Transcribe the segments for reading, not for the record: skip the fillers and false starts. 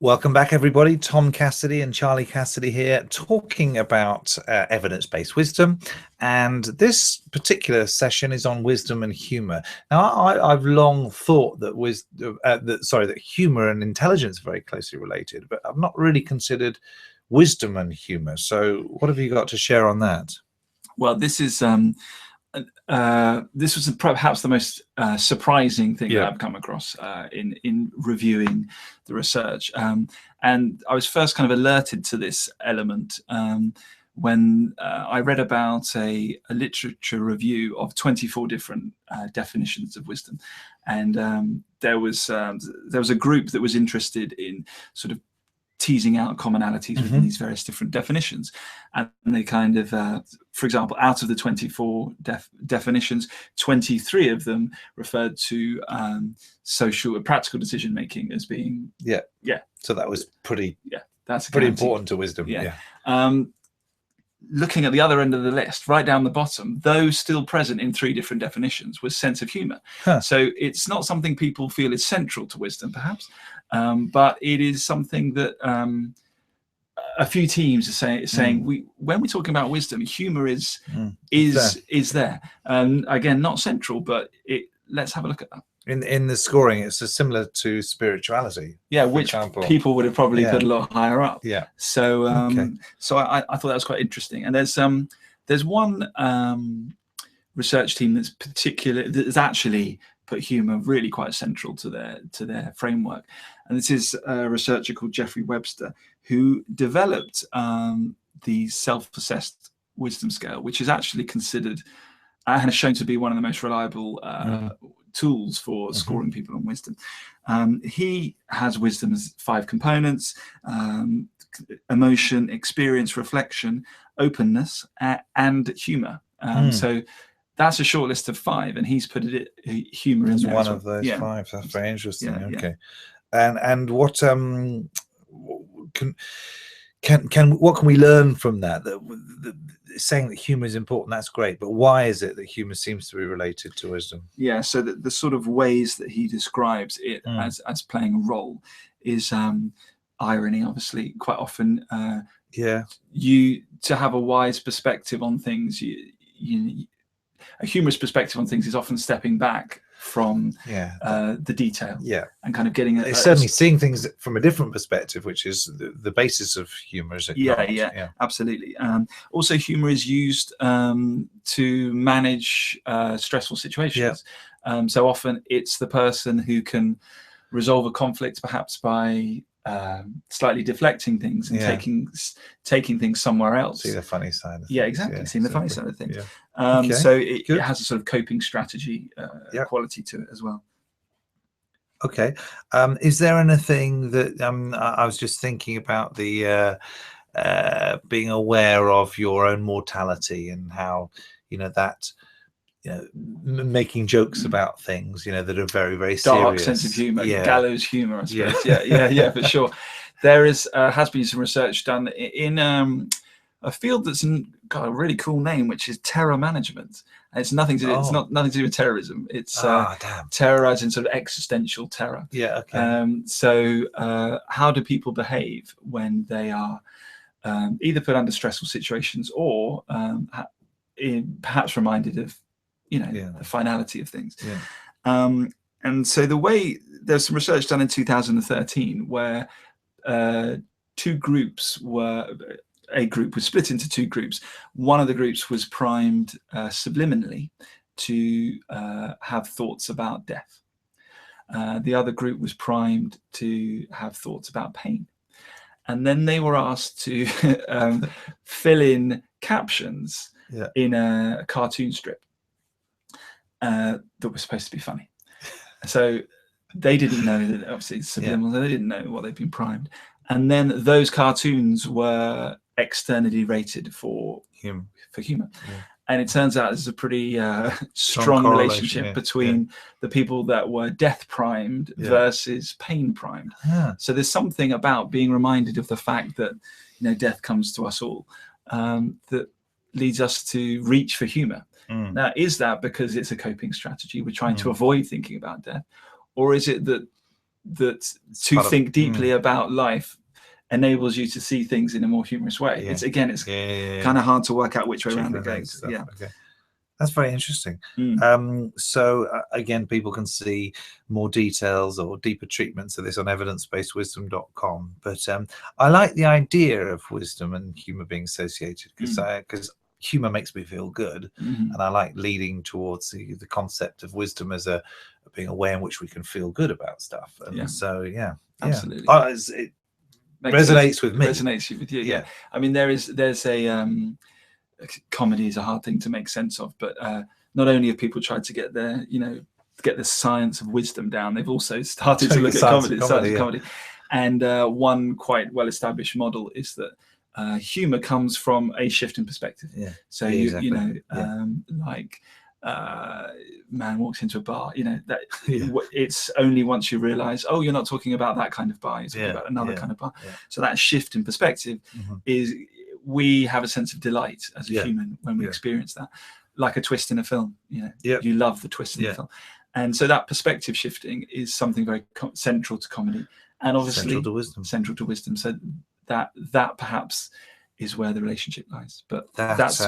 Welcome back, everybody. Tom Cassidy and Charlie Cassidy here, talking about evidence-based wisdom. And this particular session is on wisdom and humor. Now, I've long thought that that humor and intelligence are very closely related, but I've not really considered wisdom and humor. So, what have you got to share on that? Well, this was perhaps the most surprising thing that I've come across in reviewing the research, and I was first kind of alerted to this element when I read about a literature review of 24 different definitions of wisdom, and there was a group that was interested in sort of teasing out commonalities within these various different definitions, and they kind of, for example, out of the 24 definitions, 23 of them referred to social practical decision making as being So that was pretty that's pretty important to wisdom. Looking at the other end of the list, right down the bottom, though still present in 3 different definitions, was sense of humor. So it's not something people feel is central to wisdom, perhaps, but it is something that a few teams are saying when we're talking about wisdom, humor is there. Again, not central, but let's have a look at that. In the scoring, it's similar to spirituality. Which people would have probably put a lot higher up. So so I thought that was quite interesting. And there's one research team that's actually put humor really quite central to their framework, and this is a researcher called Jeffrey Webster, who developed the self-assessed wisdom scale, which is actually considered and has shown to be one of the most reliable tools for scoring people on wisdom. He has wisdom as 5 components: emotion, experience, reflection, openness, and humor. So that's a short list of 5, and he's put humor as one of those 5. That's very interesting. And what what can we learn from that? Saying that humor is important, that's great, but why is it that humor seems to be related to wisdom? So the sort of ways that he describes it as playing a role is irony, obviously. Quite often you to have a wise perspective on things, a humorous perspective on things is often stepping back from the detail and kind of getting it's certainly seeing things from a different perspective, which is the basis of humor, is it? Absolutely. Also, humor is used to manage stressful situations. So often it's the person who can resolve a conflict perhaps by slightly deflecting things and taking things somewhere else. See the funny side of things. Seeing the funny side of things. So it has a sort of coping strategy quality to it as well. Okay. Is there anything that I was just thinking about the being aware of your own mortality and how that making jokes about things that are very, very dark serious. Sense of humor, gallows humor, I suppose. For sure. There has been some research done in a field that's got a really cool name, which is terror management. And it's nothing to do. It's nothing to do with terrorism. It's terrorizing, sort of existential terror. So how do people behave when they are either put under stressful situations or perhaps reminded of the finality of things? And so there's some research done in 2013 where a group was split into 2 groups. One of the groups was primed subliminally to have thoughts about death. The other group was primed to have thoughts about pain. And then they were asked to fill in captions in a cartoon strip that was supposed to be funny. So they didn't know that, obviously, subliminal. They didn't know what they'd been primed. And then those cartoons were externally rated for humor. And it turns out there's a pretty strong relationship between the people that were death primed versus pain primed. So there's something about being reminded of the fact that death comes to us all that leads us to reach for humor. Now, is that because it's a coping strategy? We're trying to avoid thinking about death, or is it that to think deeply about life enables you to see things in a more humorous way. Yeah. It's kind of hard to work out which way around it goes. Yeah. Okay. That's very interesting. So again, people can see more details or deeper treatments of this on evidencebasedwisdom.com. But I like the idea of wisdom and humor being associated, because humor makes me feel good, and I like leading towards the concept of wisdom as being a way in which we can feel good about stuff. And so absolutely, it resonates with me. Resonates with you. Yeah. I mean, there's a comedy is a hard thing to make sense of, but not only have people tried to get the science of wisdom down, they've also started to look at comedy. And one quite well-established model is that humor comes from a shift in perspective. So like man walks into a bar, it's only once you realize, oh, you're not talking about that kind of bar, you're talking about another kind of bar. So that shift in perspective is, we have a sense of delight as a human when we experience that, like a twist in a film. You love the twist in the film, and so that perspective shifting is something very central to comedy, and obviously central to wisdom. So that perhaps is where the relationship lies, but that's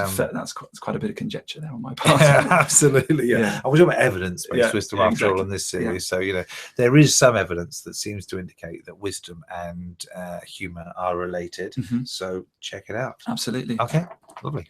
quite a bit of conjecture there on my part. Absolutely. I was talking about evidence-based wisdom after all in this series. So there is some evidence that seems to indicate that wisdom and humor are related. So check it out. Absolutely. Okay, lovely.